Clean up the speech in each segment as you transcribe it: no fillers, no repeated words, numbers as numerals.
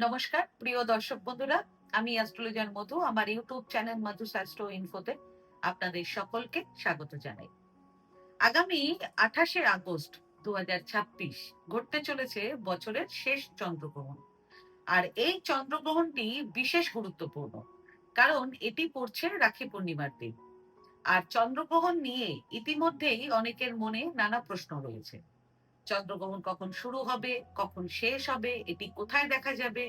নমস্কার প্রিয় দর্শক বন্ধুরা, আমি অ্যাস্ট্রোলজার মধু। আমার ইউটিউব চ্যানেল মধু শাস্ত্র ইনফোতে আপনাদের সকলকে স্বাগত জানাই। আগামী 28শে আগস্ট 2026 ঘটতে চলেছে বছরের শেষ চন্দ্রগ্রহণ। আর এই চন্দ্রগ্রহণটি বিশেষ গুরুত্বপূর্ণ, কারণ এটি পড়ছে রাখি পূর্ণিমার দিন। আর চন্দ্রগ্রহণ নিয়ে ইতিমধ্যেই অনেকের মনে নানা প্রশ্ন রয়েছে। চন্দ্রগ্রহণ কখন শুরু হবে, কখন শেষ হবে, এটি কোথায় দেখা যাবে,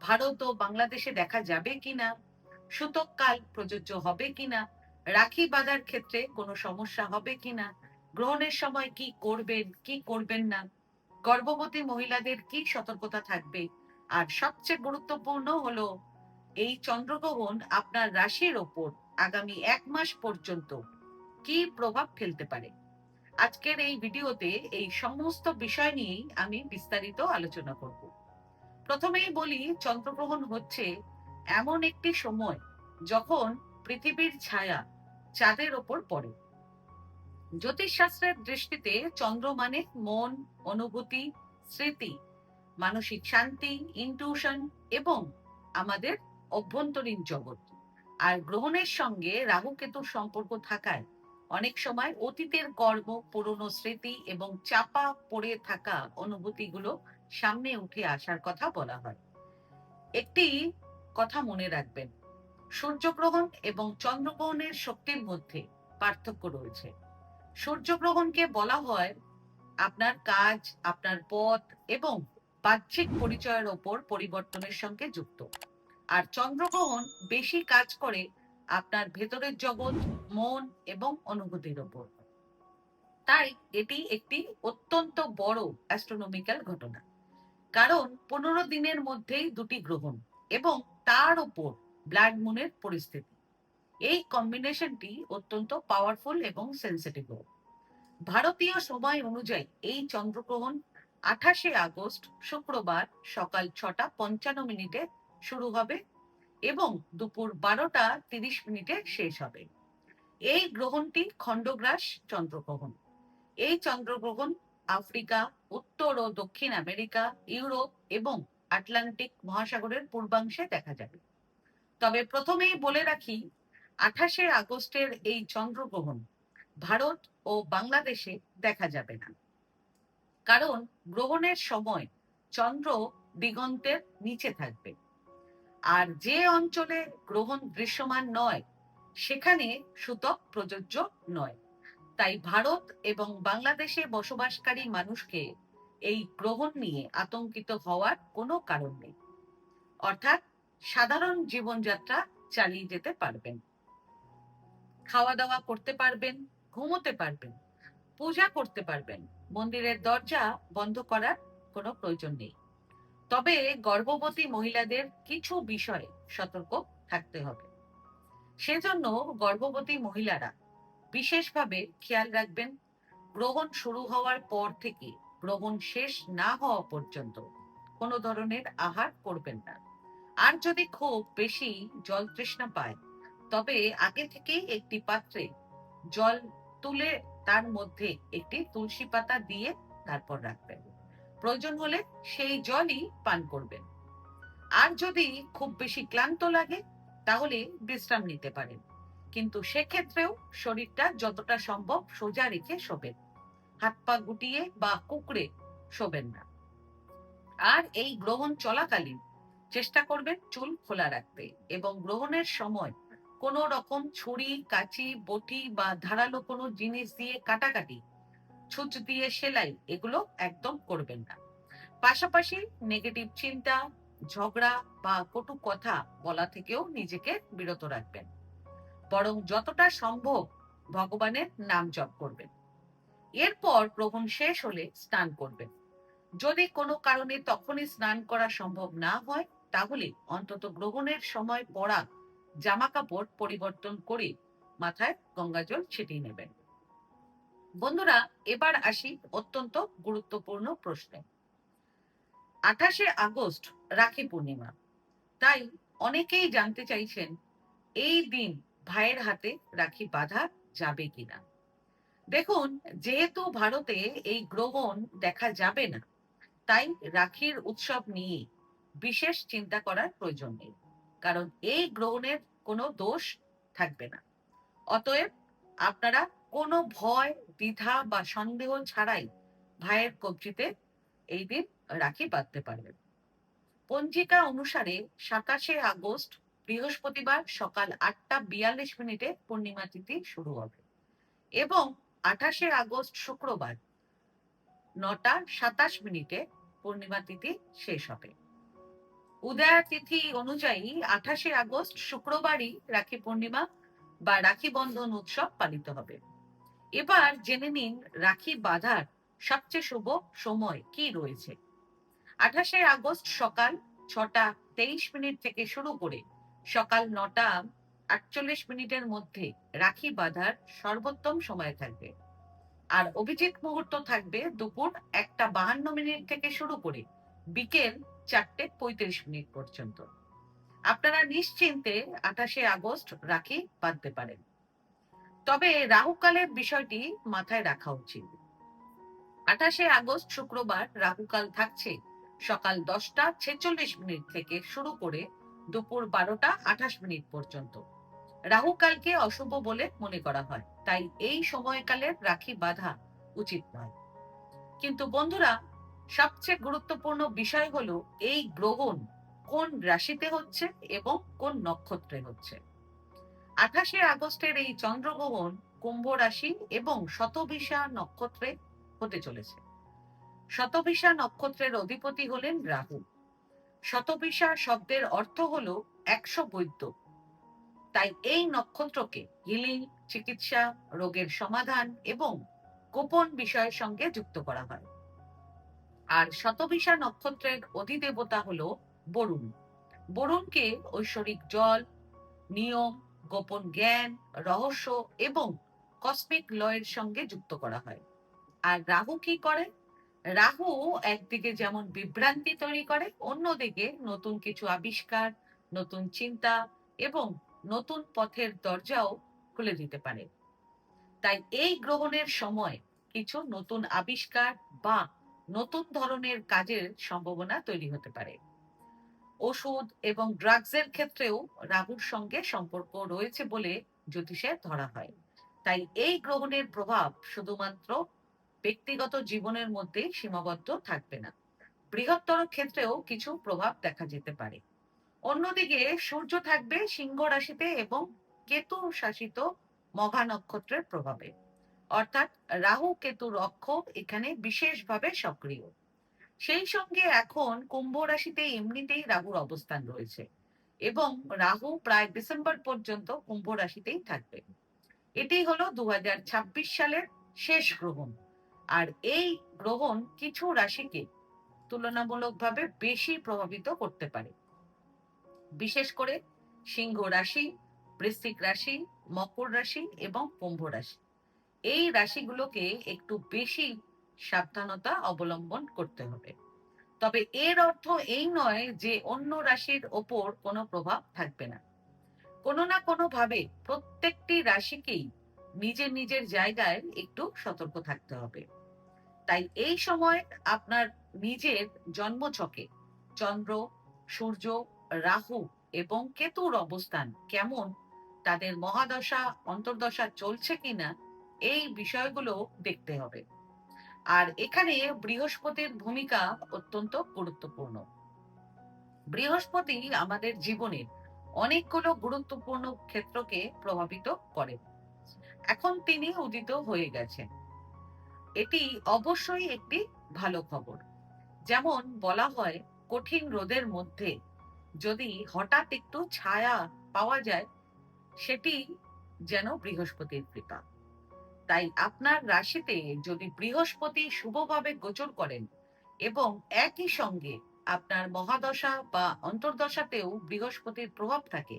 ভারত ও বাংলাদেশে দেখা যাবে কিনা, সূতক কাল প্রযোজ্য হবে কিনা, রাখি বাঁধার ক্ষেত্রে কোনো সমস্যা হবে কিনা, গ্রহণের সময় কি করবেন কি করবেন না, গর্ভবতী মহিলাদের কি সতর্কতা থাকবে, আর সবচেয়ে গুরুত্বপূর্ণ হলো এই চন্দ্রগ্রহণ আপনার রাশির ওপর আগামী 1 মাস পর্যন্ত কি প্রভাব ফেলতে পারে। আজকের এই ভিডিওতে এই সমস্ত বিষয় নিয়েই আমি বিস্তারিত আলোচনা করব। প্রথমেই বলি, চন্দ্রগ্রহণ হচ্ছে এমন একটি সময় যখন পৃথিবীর ছায়া চাঁদের ওপর পড়ে। জ্যোতিষশাস্ত্রের দৃষ্টিতে চন্দ্র মানে মন, অনুভূতি, স্মৃতি, মানসিক শান্তি, ইনটিউশন এবং আমাদের অভ্যন্তরীণ জগৎ। আর গ্রহণের সঙ্গে রাহু কেতুর সম্পর্ক থাকায় অনেক সময় অতীতের কর্ম, পুরনো স্মৃতি এবং চাপা পড়ে থাকা অনুভূতিগুলো সামনে উঠে আসার কথা বলা হয়। একটি কথা মনে রাখবেন, সূর্যগ্রহণ এবং চন্দ্রগ্রহণের শক্তির মধ্যে পার্থক্য রয়েছে। সূর্যগ্রহণকে বলা হয় আপনার কাজ, আপনার পথ এবং বাহ্যিক পরিচয়ের ওপর পরিবর্তনের সঙ্গে যুক্ত। আর চন্দ্রগ্রহণ বেশি কাজ করে আপনার ভেতরের জগৎ, মন এবং অনুভূতির ওপর। তাই এটি একটি অত্যন্ত বড় অ্যাস্ট্রোনমিক্যাল ঘটনা, কারণ 15 দিনের মধ্যেই দুটি গ্রহণ এবং তার উপর ব্লাড মুনের পরিস্থিতি। এই কম্বিনেশনটি অত্যন্ত পাওয়ারফুল এবং সেন্সিটিভ। ভারতীয় সময় অনুযায়ী এই চন্দ্রগ্রহণ 28শে আগস্ট শুক্রবার সকাল 6টা 55 মিনিটে শুরু হবে এবং দুপুর 12টা 30 মিনিটে শেষ হবে। এই গ্রহণটি খণ্ডগ্রাস চন্দ্রগ্রহণ। এই চন্দ্রগ্রহণ আফ্রিকা, উত্তর ও দক্ষিণ আমেরিকা, ইউরোপ এবং আটলান্টিক মহাসাগরের পূর্বাংশে দেখা যাবে। তবে প্রথমেই বলে রাখি, 28শে আগস্টের এই চন্দ্রগ্রহণ ভারত ও বাংলাদেশে দেখা যাবে না, কারণ গ্রহণের সময় চন্দ্র দিগন্তের নিচে থাকবে। আর যে অঞ্চলে গ্রহণ দৃশ্যমান নয় সেখানে সূতক প্রযোজ্য নয়। তাই ভারত এবং বাংলাদেশে বসবাসকারী মানুষকে এই গ্রহণ নিয়ে আতঙ্কিত হওয়ার কোনো কারণ নেই। অর্থাৎ সাধারণ জীবনযাত্রা চালিয়ে যেতে পারবেন, খাওয়া দাওয়া করতে পারবেন, ঘুমোতে পারবেন, পূজা করতে পারবেন, মন্দিরের দরজা বন্ধ করার কোনো প্রয়োজন নেই। তবে গর্ভবতী মহিলাদের কিছু বিষয়ে সতর্ক থাকতে হবে। সেজন্য গর্ভবতী মহিলারা বিশেষভাবে খেয়াল রাখবেন, গ্রহণ শুরু হওয়ার পর থেকে গ্রহণ শেষ না হওয়া পর্যন্ত কোনো ধরনের আহার করবেন না। আর যদি খুব বেশি জল তৃষ্ণা পায়, তবে আগে থেকেই একটি পাত্রে জল তুলে তার মধ্যে একটি তুলসী পাতা দিয়ে তারপর রাখবেন। প্রয়োজন হলে সেই জলই পান করবেন। আর যদি খুব বেশি ক্লান্ত লাগে, তাহলে বিশ্রাম নিতে পারেন, কিন্তু সেক্ষেত্রেও শরীরটা যতটা সম্ভব সোজা রেখে শোবেন, হাত পা গুটিয়ে বা কুঁকড়ে শোবেন না। আর এই গ্রহণ চলাকালীন চেষ্টা করবেন চুল খোলা রাখতে, এবং গ্রহণের সময় কোনো রকম ছুরি, কাঁচি, বটি বা ধারালো কোনো জিনিস দিয়ে কাটাকাটি, ছুঁচ দিয়ে সেলাই, এগুলো একদম করবেন না। পাশাপাশি নেগেটিভ চিন্তা, ঝগড়া বা কটু কথা বলা থেকেও নিজেকে বিরত রাখবেন, বরং যতটা সম্ভব ভগবানের নাম জপ করবেন। এরপর গ্রহণ শেষ হলে স্নান করবেন। যদি কোনো কারণে তখনই স্নান করা সম্ভব না হয়, তাহলে অন্তত গ্রহণের সময় পরা জামা কাপড় পরিবর্তন করে মাথায় গঙ্গাজল ছিটিয়ে নেবেন। বন্ধুরা, এবার আসি অত্যন্ত গুরুত্বপূর্ণ প্রশ্নে। 28শে আগস্ট রাখি পূর্ণিমা, তাই অনেকেই জানতে চাইছেন এই দিন ভাইয়ের হাতে রাখি বাঁধা যাবে কিনা। দেখুন, যেহেতু ভারতে এই গ্রহণ দেখা যাবে না, তাই রাখির উৎসব নিয়ে বিশেষ চিন্তা করার প্রয়োজন নেই, কারণ এই গ্রহণের কোনো দোষ থাকবে না। অতএব আপনারা কোনো ভয়, দ্বিধা বা সন্দেহ ছাড়াই ভাইয়ের কবজিতে এই দিন রাখি বাঁধতে পারবেন। পঞ্জিকা অনুসারে 27 আগস্ট বৃহস্পতিবার সকাল 8:42 পূর্ণিমা তিথি শুরু হবে এবং 28 আগস্ট শুক্রবার 9:27 পূর্ণিমা তিথি শেষ হবে। উদয়া তিথি অনুযায়ী 28 আগস্ট শুক্রবারই রাখি পূর্ণিমা বা রাখি বন্ধন উৎসব পালিত হবে। এবার জেনে নিন রাখি বাঁধার সবচেয়ে শুভ সময় কি রয়েছে। 28 আগস্ট সকাল 6:23 থেকে শুরু করে সকাল 9:48 মধ্যে রাখি বাঁধার সর্বোত্তম সময় থাকবে। আর অভিজিৎ মুহূর্ত থাকবে দুপুর 1:52 থেকে শুরু করে বিকেল 4:35 পর্যন্ত। আপনারা নিশ্চিন্তে 28 আগস্ট রাখি বাঁধতে পারেন। তবে রাহুকালের বিষয়টি মাথায় রাখা উচিত। 28 আগস্ট শুক্রবার রাহুকাল থাকছে সকাল 10:46 থেকে শুরু করে দুপুর 12:28 পর্যন্ত। রাহুকালকে অশুভ বলে মনে করা হয়, তাই এই সময়কালের রাখি বাঁধা উচিত নয়। কিন্তু বন্ধুরা, সবচেয়ে গুরুত্বপূর্ণ বিষয় হলো এই গ্রহণ কোন রাশিতে হচ্ছে এবং কোন নক্ষত্রে হচ্ছে। 28 আগস্টের এই চন্দ্রগ্রহণ কুম্ভ রাশি এবং শতভিষা নক্ষত্রে হতে চলেছে। শতভিষা নক্ষত্রের অধিপতি হলেন রাহু। শতভিষা শব্দের অর্থ হলো 100 বৈদ্য। তাই এই নক্ষত্রকে হিলিং, চিকিৎসা, রোগের সমাধান এবং গোপন বিষয়ের সঙ্গে যুক্ত করা হয়। আর শতভিষা নক্ষত্রের অধিদেবতা হলো বরুণ। বরুণকে ঐশ্বরিক জল, নিয়ম, গোপন জ্ঞান, রহস্য এবং কসমিক লয়ের সঙ্গে যুক্ত করা হয়। আর রাহু কি করে? রাহু একদিকে যেমন বিভ্রান্তি তৈরি করে, অন্যদিকে নতুন কিছু আবিষ্কার, নতুন চিন্তা এবং নতুন পথের দরজাও খুলে দিতে পারে। তাই এই গ্রহণের সময় কিছু নতুন আবিষ্কার বা নতুন ধরনের কাজের সম্ভাবনা তৈরি হতে পারে। ওষুধ এবং ড্রাগসের ক্ষেত্রেও রাহুর সঙ্গে সম্পর্ক রয়েছে বলে জ্যোতিষে ধরা হয়। তাই এই গ্রহণের প্রভাব শুধুমাত্র ব্যক্তিগত জীবনের মধ্যে সীমাবদ্ধ থাকবে না, বৃহত্তর ক্ষেত্রেও কিছু প্রভাব দেখা যেতে পারে। অন্যদিকে সূর্য থাকবে সিংহ রাশিতে এবং কেতু শাসিত মঘা নক্ষত্রের প্রভাবে, অর্থাৎ রাহু কেতুর অক্ষ এখানে বিশেষভাবে সক্রিয়। সেই সঙ্গে এখন কুম্ভ রাশিতে এমনিতেই রাহুর অবস্থান রয়েছে এবং রাহু প্রায় ডিসেম্বর পর্যন্ত কুম্ভ রাশিতেই থাকবে। এটি হলো 2026 সালের শেষ গ্রহণ। আর এই গ্রহণ কিছু রাশিকে তুলনামূলকভাবে বেশি প্রভাবিত করতে পারে, বিশেষ করে সিংহ রাশি, বৃশ্চিক রাশি, মকর রাশি এবং কুম্ভ রাশি। এই রাশিগুলোকে একটু বেশি সাবধানতা অবলম্বন করতে হবে। তবে এর অর্থ এই নয় যে অন্য রাশির ওপর কোনো প্রভাব থাকবে না। কোনো না কোনো ভাবে প্রত্যেকটি রাশিকেই নিজের নিজের জায়গায় একটু সতর্ক থাকতে হবে। তাই এই সময় আপনার নিজের জন্মছকে চন্দ্র, সূর্য, রাহু এবং কেতুর অবস্থান কেমন, তাদের মহাদশা অন্তর্দশা চলছে কিনা, এই বিষয়গুলো দেখতে হবে। আর এখানে বৃহস্পতির ভূমিকা অত্যন্ত গুরুত্বপূর্ণ। বৃহস্পতি আমাদের জীবনের অনেকগুলো গুরুত্বপূর্ণ ক্ষেত্রকে প্রভাবিত করে। এখন তিনি উদিত হয়ে গেছেন, এটি অবশ্যই একটি ভালো খবর। যেমন বলা হয়, কঠিন রোদের মধ্যে যদি হঠাৎ একটু ছায়া পাওয়া যায়, সেটি যেন বৃহস্পতির কৃপা। তাই আপনার রাশিতে যদি বৃহস্পতি শুভভাবে গোচর করেন এবং একই সঙ্গে আপনার মহাদশা বা অন্তর্দশাতেও বৃহস্পতির প্রভাব থাকে,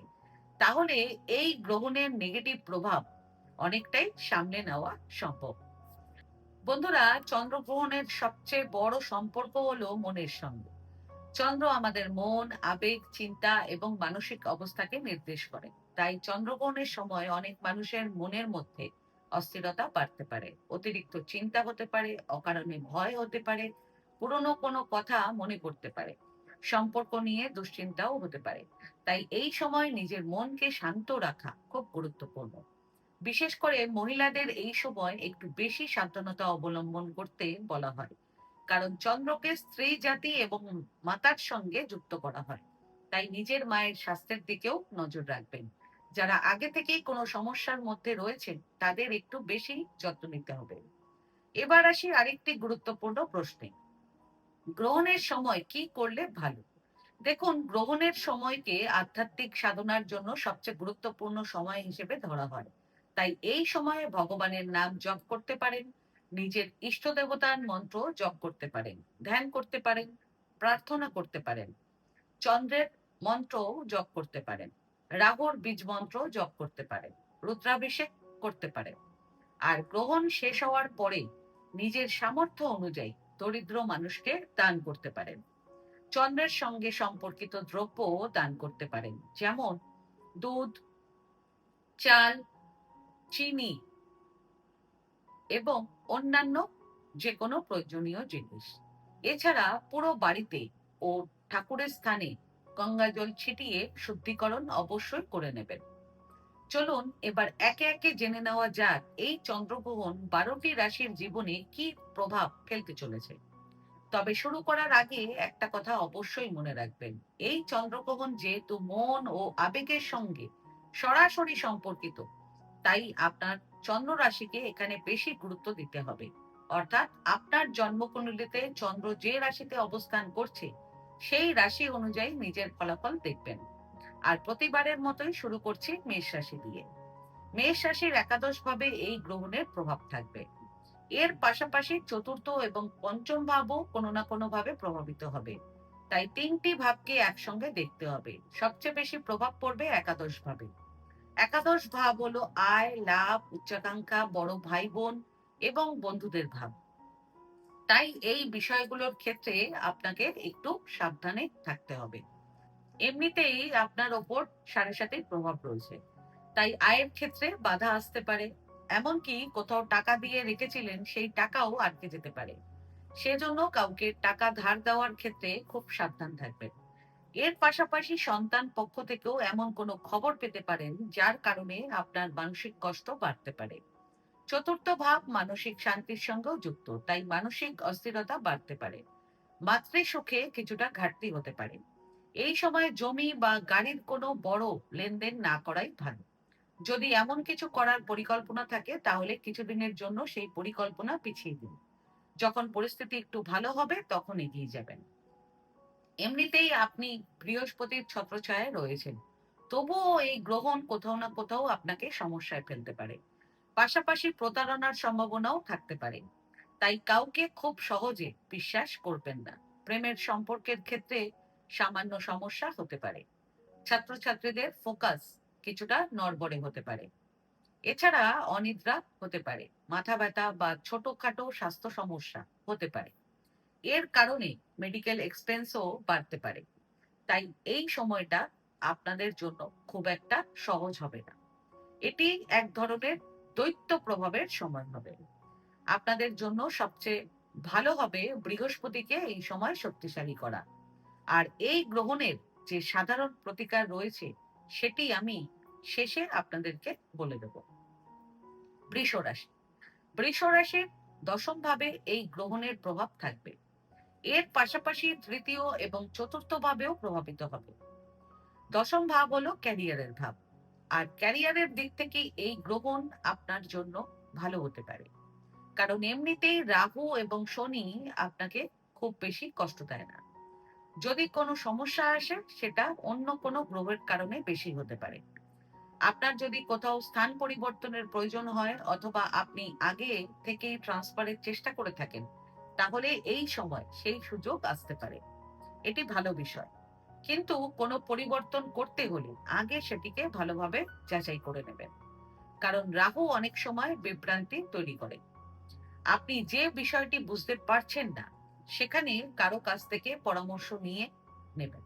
তাহলে এই গ্রহণের নেগেটিভ প্রভাব অনেকটাই সামলে নেওয়া সম্ভব। বন্ধুরা, চন্দ্রগ্রহণের সবচেয়ে বড় সম্পর্ক হলো মনের সঙ্গে। চন্দ্র আমাদের মন, আবেগ, চিন্তা এবং মানসিক অবস্থাকে নির্দেশ করে। তাই চন্দ্রগ্রহণের সময় অনেক মানুষের মনের মধ্যে অস্থিরতা বাড়তে পারে, অতিরিক্ত চিন্তা হতে পারে, অকারণে ভয় হতে পারে, পুরনো কোনো কথা মনে করতে পারে। সম্পর্ক নিয়ে দুশ্চিন্তাও হতে পারে। তাই এই সময় নিজের মনকে শান্ত রাখা খুব গুরুত্বপূর্ণ। বিশেষ করে মহিলাদের এই সময় একটু বেশি সাবধানতা অবলম্বন করতে বলা হয়, কারণ চন্দ্রকে স্ত্রী জাতি এবং মাতার সঙ্গে যুক্ত করা হয়। তাই নিজের মায়ের স্বাস্থ্যের দিকেও নজর রাখবেন। যারা আগে থেকেই কোনো সমস্যার মধ্যে রয়েছেন তাদের একটু বেশি যত্ন নিতে হবে। এবার আসি আরেকটি গুরুত্বপূর্ণ প্রশ্নে, গ্রহণের সময় কি করলে ভালো? দেখুন, গ্রহণের সময়কে আধ্যাত্মিক সাধনার জন্য সবচেয়ে গুরুত্বপূর্ণ সময় হিসেবে ধরা হয়। তাই এই সময়ে ভগবানের নাম জপ করতে পারেন, নিজের ইষ্ট দেবতার মন্ত্র জপ করতে পারেন, ধ্যান করতে পারেন, প্রার্থনা করতে পারেন, চন্দ্রের মন্ত্র জপ করতে পারেন, রাহুর বীজ মন্ত্র জপ করতে পারেন, রুদ্রাভিষেক করতে পারেন। আর গ্রহণ শেষ হওয়ার পরে নিজের সামর্থ্য অনুযায়ী দরিদ্র মানুষকে দান করতে পারেন। চন্দ্রের সঙ্গে সম্পর্কিত দ্রব্য দান করতে পারেন, যেমন দুধ, চাল, চিনি এবং অন্যান্য যে কোনো প্রয়োজনীয় জিনিস। এছাড়া পুরো বাড়িতে ও ঠাকুরের স্থানে গঙ্গা জল ছিটিয়ে শুদ্ধিকরণ অবশ্যই করে নেবেন। চলুন এবার একে একে জেনে নেওয়া যাক এই চন্দ্রগ্রহণ 12টি রাশির জীবনে কি প্রভাব ফেলতে চলেছে। তবে শুরু করার আগে একটা কথা অবশ্যই মনে রাখবেন, এই চন্দ্রগ্রহণ যেহেতু মন ও আবেগের সঙ্গে সরাসরি সম্পর্কিত, তাই আপনার চন্দ্র রাশিকে এখানে বেশি গুরুত্ব দিতে হবে। অর্থাৎ আপনার জন্মকুণ্ডলিতে চন্দ্র যে রাশিতে অবস্থান করছে সেই রাশি অনুযায়ী নিজের ফলাফল দেখবেন। আর প্রতিবারের মতোই শুরু করছি মেষ রাশি দিয়ে। মেষ রাশির একাদশ ভাবে এই গ্রহণের প্রভাব থাকবে। এর পাশাপাশি চতুর্থ এবং পঞ্চম ভাবও কোনো না কোনো ভাবে প্রভাবিত হবে। তাই তিনটি ভাবকে একসঙ্গে দেখতে হবে। সবচেয়ে বেশি প্রভাব পড়বে একাদশ ভাবে। একাদশ ভাব হলো আয়, লাভ, উচ্চাকাঙ্ক্ষা, বড় ভাই বোন এবং বন্ধুদের ভাব। তাই এই বিষয়গুলোর ক্ষেত্রে আপনাকে একটু সাবধানে থাকতে হবে। এমনিতেই আপনার ওপর সাড়ে সাতির প্রভাব রয়েছে, তাই আয়ের ক্ষেত্রে বাধা আসতে পারে। এমনকি কোথাও টাকা দিয়ে রেখেছিলেন সেই টাকাও আটকে যেতে পারে। সেজন্য কাউকে টাকা ধার দেওয়ার ক্ষেত্রে খুব সাবধান থাকবেন। এর পাশাপাশি সন্তান পক্ষ থেকেও এমন কোনো খবর পেতে পারেন যার কারণে আপনার মানসিক কষ্ট বাড়তে পারে। চতুর্থ ভাব মানসিক শান্তির সঙ্গেও যুক্ত, তাই মানসিক অস্থিরতা বাড়তে পারে। মাতৃ সুখে কিছুটা ঘাটতি হতে পারে। এই সময় জমি বা গাড়ির কোনো বড় লেনদেন না করাই ভালো। যদি এমন কিছু করার পরিকল্পনা থাকে তাহলে কিছুদিনের জন্য সেই পরিকল্পনা পিছিয়ে দিন। যখন পরিস্থিতি একটু ভালো হবে তখন এগিয়ে যাবেন। এমনিতেই আপনি বৃহস্পতির ছত্রছায়ায় রয়েছেন, তবুও এই গ্রহণ কোথাও না কোথাও আপনাকে সমস্যায় ফেলতে পারে। পাশাপাশি প্রতারণার সম্ভাবনাও থাকতে পারে। তাই কাউকে খুব সহজে বিশ্বাস করবেন না। প্রেমের সম্পর্কের ক্ষেত্রে সামান্য সমস্যা হতে পারে। ছাত্রছাত্রীদের ফোকাস কিছুটা নড়বড়ে হতে পারে। এছাড়া অনিদ্রা হতে পারে, মাথা ব্যথা বা ছোটখাটো স্বাস্থ্য সমস্যা হতে পারে। এর কারণে মেডিকেল এক্সপেন্সও বাড়তে পারে। তাই এই সময়টা আপনাদের জন্য খুব একটা সহজ হবে না। এটি এক ধরনের দৈত্য প্রভাবের সময় হবে। আপনাদের জন্য সবচেয়ে ভালো হবে বৃহস্পতিকে এই সময় শক্তিশালী করা। আর এই গ্রহণের যে সাধারণ প্রতিকার রয়েছে সেটি আমি শেষে আপনাদেরকে বলে দেব। বৃষ রাশি। বৃষ রাশির দশম ভাবে এই গ্রহণের প্রভাব থাকবে। এর পাশাপাশি তৃতীয় এবং চতুর্থ ভাবেও প্রভাবিত হবে। দশম ভাব হলো ক্যারিয়ারের ভাব। আর ক্যারিয়ারের দিক থেকে এই গ্রহণ আপনার জন্য ভালো হতে পারে, কারণ এমনিতেই রাহু এবং শনি আপনাকে খুব বেশি কষ্ট দেয় না। যদি কোনো সমস্যা আসে সেটা অন্য কোনো গ্রহের কারণে বেশি হতে পারে। আপনার যদি কোথাও স্থান পরিবর্তনের প্রয়োজন হয় অথবা আপনি আগে থেকেই ট্রান্সফারের চেষ্টা করে থাকেন, তাহলে এই সময় সেই সুযোগ আসতে পারে। এটি ভালো বিষয়। কিন্তু কোনো পরিবর্তন করতে হলে আগে সেটিকে ভালোভাবে যাচাই করে নেবেন, কারণ রাহু অনেক সময় বিভ্রান্তি তৈরি করে। আপনি যে বিষয়টি বুঝতে পারছেন না সেখানে কারো কাছ থেকে পরামর্শ নিয়ে নেবেন।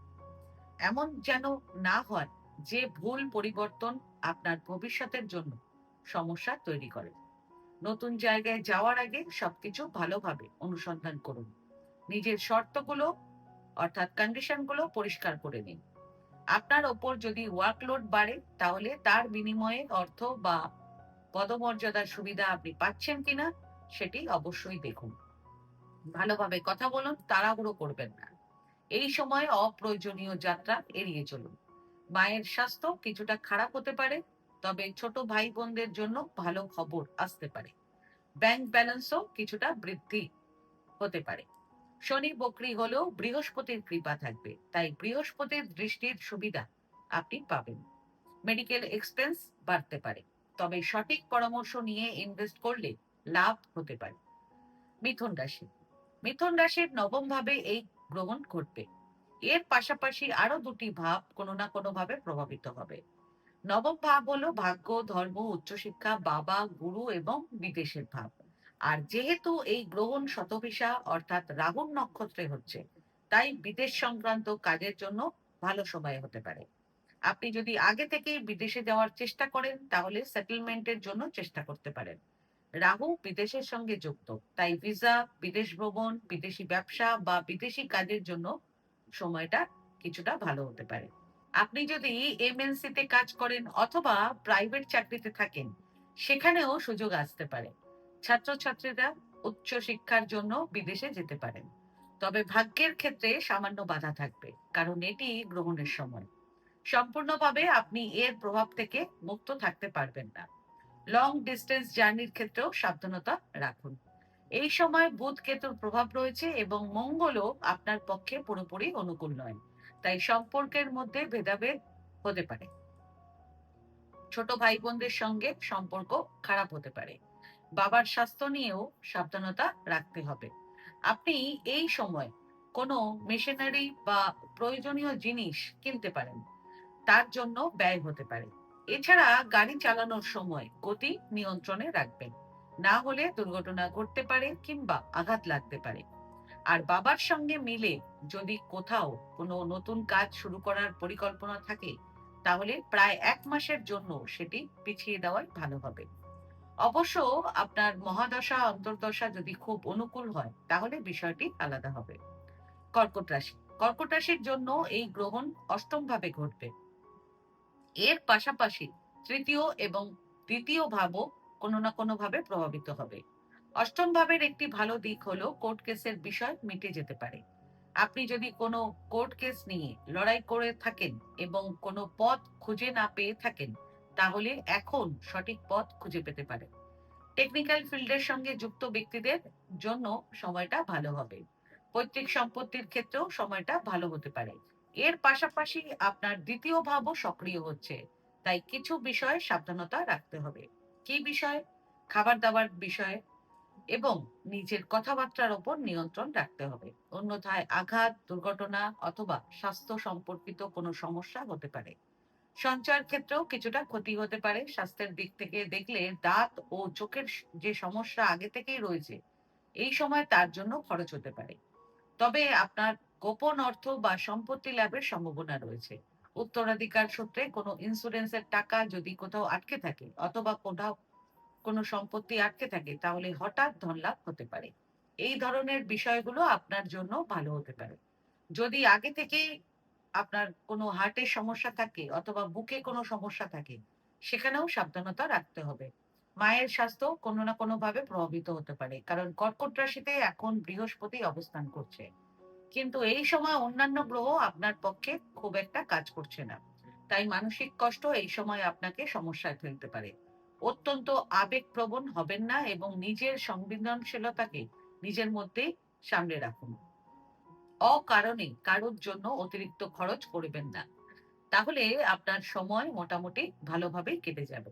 এমন যেন না হয় যে ভুল পরিবর্তন আপনার ভবিষ্যতের জন্য সমস্যা তৈরি করে। নতুন জায়গায় যাওয়ার আগে সবকিছু ভালোভাবে অনুসন্ধান করুন। নিজের শর্তগুলো অর্থাৎ কন্ডিশনগুলো পরিষ্কার করে নিন। আপনার ওপর যদি ওয়ার্কলোড বাড়ে তাহলে তার বিনিময়ে অর্থ বা পদমর্যাদার সুবিধা আপনি পাচ্ছেন কিনা সেটি অবশ্যই দেখুন। ভালোভাবে কথা বলুন, তাড়াহুড়ো করবেন না। এই সময় অপ্রয়োজনীয় যাত্রা এড়িয়ে চলুন। মায়ের স্বাস্থ্য কিছুটা খারাপ হতে পারে, তবে ছোট ভাই বোনদের জন্য ভালো খবর আসতে পারে। ব্যাংক ব্যালেন্সও কিছুটা বৃদ্ধি হতে পারে। শনি বকরি হলেও বৃহস্পতির কৃপা থাকবে, তাই বৃহস্পতির দৃষ্টির সুবিধা আপনি পাবেন। মেডিকেল এক্সপেন্স বাড়তে পারে, তবে সঠিক পরামর্শ নিয়ে ইনভেস্ট করলে লাভ হতে পারে। মিথুন রাশি। মিথুন রাশির নবম ভাবে এই গ্রহণ ঘটবে। এর পাশাপাশি আরো দুটি ভাব কোনো না কোনো ভাবে প্রভাবিত হবে। নবম ভাব হলো ভাগ্য, ধর্ম, উচ্চশিক্ষা, বাবা, গুরু এবং বিদেশের ভাব। আর যেহেতু এই গ্রহণ শতভিসা অর্থাৎ রাহুর নক্ষত্রে হচ্ছে, তাই বিদেশ সংক্রান্ত কাজের জন্য ভালো সময় হতে পারে। আপনি যদি আগে থেকেই বিদেশে যাওয়ার চেষ্টা করেন তাহলে সেটেলমেন্টের জন্য চেষ্টা করতে পারেন। রাহু বিদেশের সঙ্গে যুক্ত, তাই ভিসা, বিদেশ ভ্রমণ, বিদেশি ব্যবসা বা বিদেশি কাজের জন্য সময়টা কিছুটা ভালো হতে পারে। আপনি যদি এমএনসি তে কাজ করেন অথবা প্রাইভেট চাকরিতে থাকেন, সেখানেও সুযোগ আসতে পারে। ছাত্রছাত্রীরা উচ্চ শিক্ষার জন্য বিদেশে যেতে পারেন, তবে ভাগ্যের ক্ষেত্রে সামান্য বাধা থাকবে, কারণ এটি গ্রহণের সময়। সম্পূর্ণভাবে আপনি এর প্রভাব থেকে মুক্ত থাকতে পারবেন না। লং ডিস্টেন্স জার্নির ক্ষেত্রেও সাবধানতা রাখুন। এই সময় বুধ কেতুর প্রভাব রয়েছে এবং মঙ্গলও আপনার পক্ষে পুরোপুরি অনুকূল নয়, তাই সম্পর্কের মধ্যে ভেদাভেদ হতে পারে। ছোট ভাই বোনদের সঙ্গে সম্পর্ক খারাপ হতে পারে। বাবার স্বাস্থ্য নিয়েও সাবধানতা রাখতে হবে। আপনি এই সময় কোনো মেশিনারি বা প্রয়োজনীয় জিনিস কিনতে পারেন, তার জন্য ব্যয় হতে পারে। এছাড়া গাড়ি চালানোর সময় গতি নিয়ন্ত্রণে রাখবেন, না হলে দুর্ঘটনা ঘটতে পারে কিংবা আঘাত লাগতে পারে। আর বাবার সঙ্গে মিলে যদি কোথাও কোনো নতুন কাজ শুরু করার পরিকল্পনা থাকে, তাহলে প্রায় 1 মাসের জন্য সেটি পিছিয়ে দেওয়াই ভালো হবে। অবশ্য আপনার মহাদশা অন্তর্দশা যদি খুব অনুকূল হয় তাহলে বিষয়টি আলাদা হবে। কর্কট রাশি। কর্কট রাশির জন্য এই গ্রহণ অষ্টম ভাবে ঘটবে। এর পাশাপাশি তৃতীয় এবং দ্বিতীয় ভাবও কোনো না কোনো ভাবে প্রভাবিত হবে। অষ্টম ভাবের একটি ভালো দিক হলো কোর্ট কেসের বিষয় মিটে যেতে পারে। আপনি যদি কোনো কোর্ট কেস নিয়ে লড়াই করে থাকেন এবং কোনো পথ খুঁজে না পেয়ে থাকেন, তাহলে এখন সঠিক পথ খুঁজে পেতে পারেন। টেকনিক্যাল ফিল্ডের সঙ্গে যুক্ত ব্যক্তিদের জন্য সময়টা ভালো হবে। পৈতৃক সম্পত্তির ক্ষেত্রেও সময়টা ভালো হতে পারে। এর পাশাপাশি আপনার দ্বিতীয় ভাবও সক্রিয় হচ্ছে, তাই কিছু বিষয়ে সাবধানতা রাখতে হবে। কি বিষয়? খাবার দাবার বিষয়ে এবং নিজের কথাবার্তার ওপর নিয়ন্ত্রণ রাখতে হবে। অন্যথায় আঘাত, দুর্ঘটনা অথবা স্বাস্থ্য সম্পর্কিত কোনো সমস্যা হতে পারে। সঞ্চয়ের ক্ষেত্রেও কিছুটা ক্ষতি হতে পারে। স্বাস্থ্যের দিক থেকে দেখলে দাঁত ও চোখের যে সমস্যা আগে থেকেই রয়েছে, এই সময় তার জন্য খরচ হতে পারে। তবে আপনার গোপন অর্থ বা সম্পত্তি লাভের সম্ভাবনা রয়েছে। উত্তরাধিকার সূত্রে কোনো ইন্স্যুরেন্সের টাকা যদি কোথাও আটকে থাকে অথবা কোথাও কোনো সম্পত্তি আটকে থাকে, তাহলে হঠাৎ ধনলাভ হতে পারে। এই ধরনের বিষয়গুলো আপনার জন্য ভালো হতে পারে। যদি আগে থেকেই আপনার কোনো হার্টের সমস্যা থাকে অথবা বুকে কোনো সমস্যা থাকে, সেখানেও সাবধানতা রাখতে হবে। মায়ের স্বাস্থ্য কোনো না কোনো ভাবে প্রভাবিত হতে পারে, কারণ কর্কট রাশিতে এখন বৃহস্পতি অবস্থান করছে। কিন্তু এই সময় অন্যান্য গ্রহ আপনার পক্ষে খুব একটা কাজ করছে না, তাই মানসিক কষ্ট এই সময় আপনাকে সমস্যায় ফেলতে পারে। অত্যন্ত আবেগপ্রবণ হবেন না এবং নিজের সংবেদনশীলতাকে নিজের মধ্যেই সামলে রাখুন। অকারণে কারোর জন্য অতিরিক্ত খরচ করবেন না, তাহলে আপনার সময় মোটামুটি ভালোভাবেই কেটে যাবে।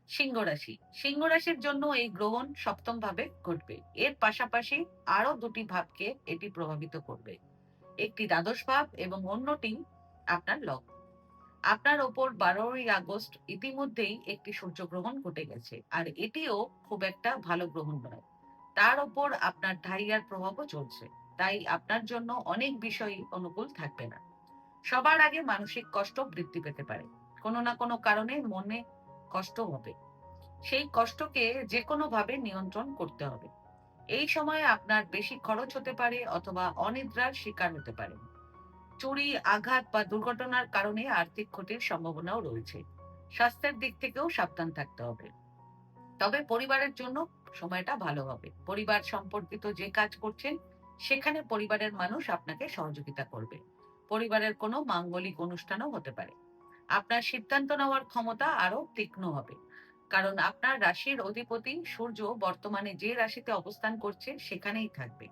সিংহ রাশি। সিংহ রাশির জন্য এই গ্রহণ সপ্তম ভাবে ঘটবে। এর পাশাপাশি আরো দুটি ভাবকে এটি প্রভাবিত করবে। একটি দ্বাদশ ভাব এবং অন্যটি আপনার লগ্ন। আপনার ওপর 12ই আগস্ট ইতিমধ্যেই একটি সূর্যগ্রহণ ঘটে গেছে, আর এটিও খুব একটা ভালো গ্রহণ নয়। তার ওপর আপনার ঢাইয়ার প্রভাবও চলছে, তাই আপনার জন্য অনেক বিষয়ই অনুকূল থাকবে না। সবার আগে মানসিক কষ্ট বৃদ্ধি পেতে পারে। কোনো না কোনো কারণে মনে কষ্ট হবে, সেই কষ্টকে যে কোনো ভাবে নিয়ন্ত্রণ করতে হবে। এই সময়ে আপনার বেশি খরচ হতে পারে অথবা অনিদ্রার শিকার হতে পারে। চুরি, আঘাত বা দুর্ঘটনার কারণে আর্থিক ক্ষতির সম্ভাবনাও রয়েছে। স্বাস্থ্যের দিক থেকেও সাবধান থাকতে হবে। তবে পরিবারের জন্য সময়টা ভালো হবে। পরিবার সম্পর্কিত যে কাজ করছেন, সেখানে পরিবারের মানুষ আপনাকে সহযোগিতা করবে। পরিবারের কোনো মাঙ্গলিক অনুষ্ঠানও হতে পারে। আপনার সিদ্ধান্ত নেওয়ার ক্ষমতা আরো তীক্ষ্ণ হবে। কারণ আপনার রাশির অধিপতি সূর্য বর্তমানে যে রাশিতে অবস্থান করছে সেখানেই থাকবে।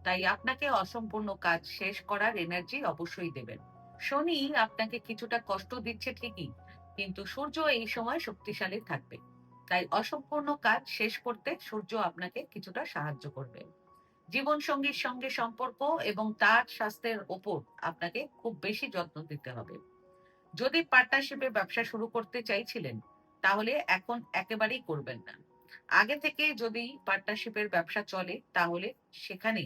তাই আপনাকে অসম্পূর্ণ কাজ শেষ করার এনার্জি অবশ্যই দেবেন। শনি আপনাকে কিছুটা কষ্ট দিচ্ছে ঠিকই, কিন্তু সূর্য এই সময় শক্তিশালী থাকবে। তাই অসম্পূর্ণ কাজ শেষ করতে সূর্য আপনাকে কিছুটা সাহায্য করবে। জীবন সঙ্গীর সঙ্গে সম্পর্ক এবং তার স্বাস্থ্যের ওপর আপনাকে খুব বেশি যত্ন দিতে হবে। যদি পার্টনারশিপে ব্যবসা শুরু করতে চাইছিলেন, তাহলে এখন একেবারেই করবেন না। আগে থেকে যদি পার্টনারশিপের ব্যবসা চলে, তাহলে সেখানে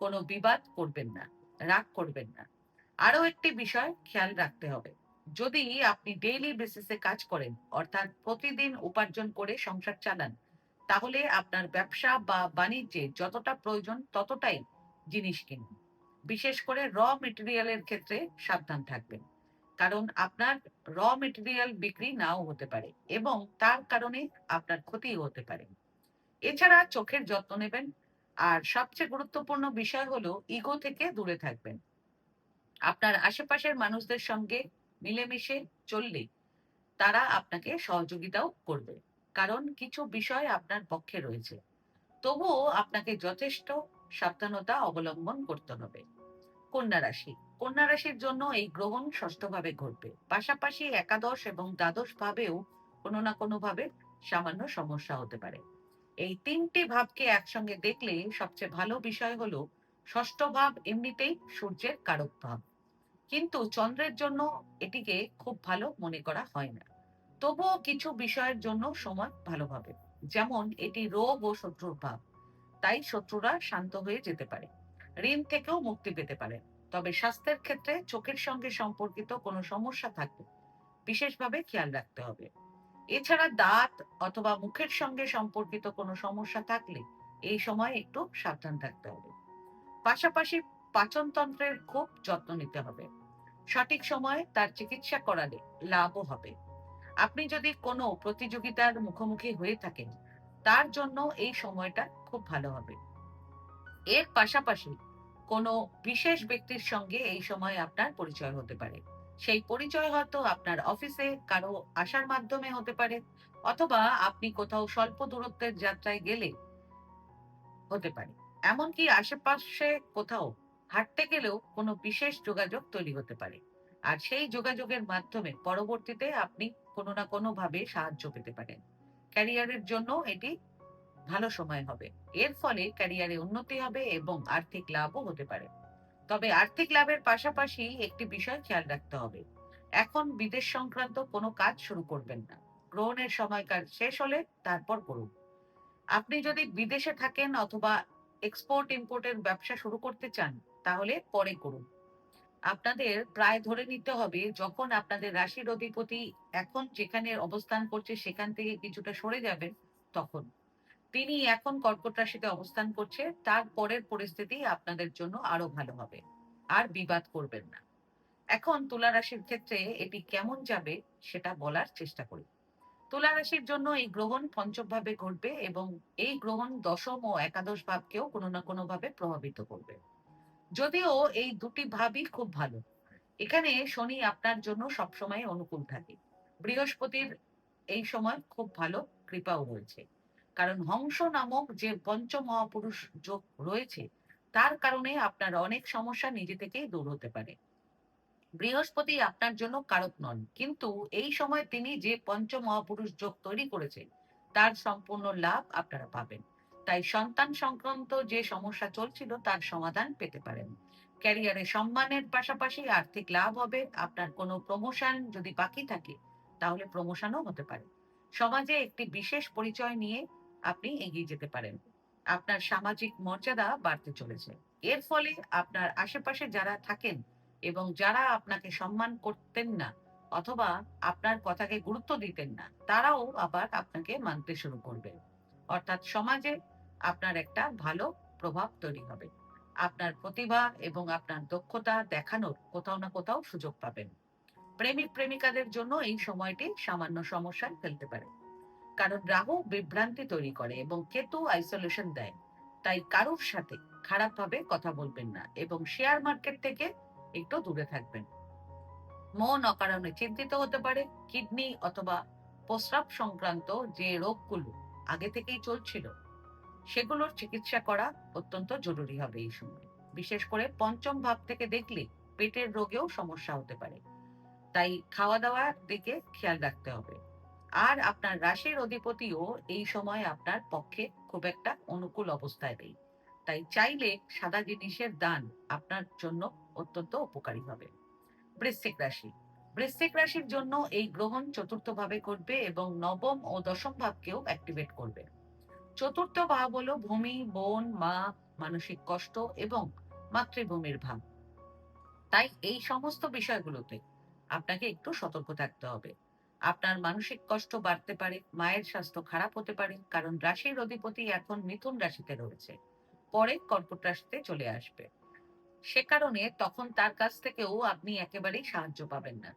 কোনো বিবাদ করবেন না, রাগ করবেন না। আরো একটি বিষয় খেয়াল রাখতে হবে। যদি আপনি ডেইলি বেসিসে কাজ করেন, অর্থাৎ প্রতিদিন উপার্জন করে সংসার চালান, তাহলে আপনার ব্যবসা বা বাণিজ্যে যতটা প্রয়োজন ততটাই জিনিস কিনুন। বিশেষ করে মেটেরিয়ালের ক্ষেত্রে সাবধান থাকবেন। কারণ আপনার মেটেরিয়াল বিক্রি নাও হতে পারে এবং তার কারণে আপনার ক্ষতিও হতে পারে। এছাড়া চোখের যত্ন নেবেন। আর সবচেয়ে গুরুত্বপূর্ণ বিষয় হলো ইগো থেকে দূরে থাকবেন। আপনার আশেপাশের মানুষদের সঙ্গে মিলেমিশে চললে তারা আপনাকে সহযোগিতাও করবে। কারণ কিছু বিষয় আপনার পক্ষে রয়েছে। তবুও আপনাকে যথেষ্ট সাবধানতা অবলম্বন করতে হবে। কন্যা রাশি। কন্যা রাশির জন্য এই গ্রহণ ষষ্ঠভাবে ঘটবে। পাশাপাশি একাদশ এবং দ্বাদশ ভাবেও কোনো না কোনো ভাবে সামান্য সমস্যা হতে পারে। এই তিনটি ভাবকে একসঙ্গে দেখলে সবচেয়ে ভালো বিষয় হলো, ষষ্ঠ ভাব এমনিতেই সূর্যের কারক ভাব, কিন্তু চন্দ্রের জন্য এটিকে খুব ভালো মনে করা হয় না। তবুও কিছু বিষয়ের জন্য সময় ভালোভাবে, যেমন এটি রোগ ও শত্রুর ভাব, তাই শত্রুরা শান্ত হয়ে যেতে পারে। ঋণ থেকেও মুক্তি পেতে পারে। তবে স্বাস্থ্যের ক্ষেত্রে চোখের সঙ্গে সম্পর্কিত কোনো সমস্যা থাকলে বিশেষভাবে খেয়াল রাখতে হবে। এছাড়া দাঁত অথবা মুখের সঙ্গে সম্পর্কিত কোনো সমস্যা থাকলে এই সময় একটু সাবধান থাকতে হবে। পাশাপাশি পাচনতন্ত্রের খুব যত্ন নিতে হবে। সঠিক সময়ে তার চিকিৎসা করালে লাভও হবে। আপনি যদি কোনো প্রতিযোগিতার মুখোমুখি হয়ে থাকেন, তার জন্য এই সময়টা খুব ভালো হবে। এর পাশাপাশি কোনো বিশেষ ব্যক্তির সঙ্গে এই সময় আপনার পরিচয় হতে পারে। সেই পরিচয় হয়তো আপনার অফিসে কারো আসার মাধ্যমে হতে পারে, অথবা আপনি কোথাও স্বল্প দূরত্বের যাত্রায় গেলে হতে পারে। এমনকি আশেপাশে কোথাও হাঁটতে গেলেও কোনো বিশেষ যোগাযোগ তৈরি হতে পারে। আর সেই যোগাযোগের মাধ্যমে পরবর্তীতে আপনি কোনো না কোনো ভাবে সাহায্য পেতে পারেন। ক্যারিয়ারের জন্য এটি ভালো সময় হবে। এর ফলে ক্যারিয়ারে উন্নতি হবে এবং আর্থিক লাভও হতে পারে। তবে আর্থিক লাভের পাশাপাশি একটি বিষয় খেয়াল রাখতে হবে। এখন বিদেশ সংক্রান্ত কোনো কাজ শুরু করবেন না। গ্রহণের সময়কাল শেষ হলে তারপর করুন। আপনি যদি বিদেশে থাকেন অথবা এক্সপোর্ট ইম্পোর্টের ব্যবসা শুরু করতে চান, তাহলে পরে করুন। আপনাদের প্রায় ধরে নিতে হবে, যখন আপনাদের রাশির অধিপতি এখন যেখানে অবস্থান করছে সেখান থেকে কিছুটা সরে যাবেন, তখন তিনি এখন কর্কট রাশিতে অবস্থান করছে, তার পরের পরিস্থিতি আপনাদের জন্য আরো ভালো হবে। আর বিবাদ করবেন না। এখন তুলা রাশির ক্ষেত্রে এটি কেমন যাবে সেটা বলার চেষ্টা করি। তুলা রাশির জন্য এই গ্রহণ পঞ্চম ভাবে ঘটবে এবং এই গ্রহণ দশম ও একাদশ ভাবকেও কোনো না কোনো ভাবে প্রভাবিত করবে। যদিও এই দুটি ভাবই খুব ভালো। এখানে শনি আপনার জন্য সবসময় অনুকূল থাকে। বৃহস্পতির এই সময় খুব ভালো কৃপাও রয়েছে। কারণ হংস নামক যে পঞ্চ মহাপুরুষ যোগ রয়েছে, তার কারণে আপনার অনেক সমস্যা নিজে থেকেই দূর হতে পারে। বৃহস্পতি আপনার জন্য কারক নন, কিন্তু এই সময় তিনি যে পঞ্চ মহাপুরুষ যোগ তৈরি করেছেন, তার সম্পূর্ণ লাভ আপনারা পাবেন। তাই সন্তান সংক্রান্ত যে সমস্যা চলছিল তার সমাধান পেতে পারেন। ক্যারিয়ারে সম্মানের পাশাপাশি আর্থিক লাভ হবে। আপনার কোনো প্রমোশন যদি বাকি থাকে, তাহলে প্রমোশনও হতে পারে। সমাজে একটি বিশেষ পরিচয় নিয়ে আপনি এগিয়ে যেতে পারেন। আপনার সামাজিক মর্যাদা বাড়তে চলেছে। এর ফলে আপনার আশেপাশে যারা থাকেন এবং যারা আপনাকে সম্মান করতেন না অথবা আপনার কথাকে গুরুত্ব দিতেন না, তারাও আবার আপনাকে মানতে শুরু করবে। অর্থাৎ সমাজে আপনার একটা ভালো প্রভাব তৈরি হবে। আপনার প্রতিভা এবং আপনার দক্ষতা দেখানোর কোথাও না কোথাও সুযোগ পাবেন। প্রেমিক প্রেমিকাদের জন্য এই সময়টি সামান্য সমস্যায় ফেলতে পারে, কারণ রাহু বিভ্রান্তি তৈরি করে এবং কেতু আইসোলেশন দেয়। তাই কারোর সাথে খারাপভাবে কথা বলবেন না এবং শেয়ার মার্কেট থেকে একটু দূরে থাকবেন। মন অকারণে চিন্তিত হতে পারে। কিডনি অথবা প্রস্রাব সংক্রান্ত যে রোগগুলো আগে থেকেই চলছিল, সেগুলোর চিকিৎসা করা অত্যন্ত জরুরি হবে এই সময়। বিশেষ করে পঞ্চম ভাব থেকে দেখলে পেটের রোগেও সমস্যা হতে পারে। তাই খাওয়া দাওয়ার দিকে খেয়াল রাখতে হবে। আর আপনার রাশির অধিপতিও এই সময় আপনার পক্ষে খুব একটা অনুকূল অবস্থায় নেই। তাই চাইলে সাদা জিনিসের দান আপনার জন্য অত্যন্ত উপকারী হবে। বৃশ্চিক রাশি। বৃশ্চিক রাশির জন্য এই গ্রহণ চতুর্থ ভাবে করবে এবং নবম ও দশম ভাবকেও অ্যাক্টিভেট করবে। চতুর্থ ভাব হলো ভূমি, বোন, মা, মানসিক কষ্ট এবং মাতৃভূমির ভাব। তাই এই সমস্ত বিষয়গুলোতে আপনাকে একটু সতর্ক থাকতে হবে। আপনার মানসিক কষ্ট বাড়তে পারে, মায়ের স্বাস্থ্য খারাপ হতে পারে, কারণ রাশির অধিপতি এখন মিথুন রাশিতে রয়েছে, পরে কর্কট রাশিতে চলে আসবে। সে কারণে তখন তার কাছ থেকেও আপনি একেবারেই সাহায্য পাবেন না।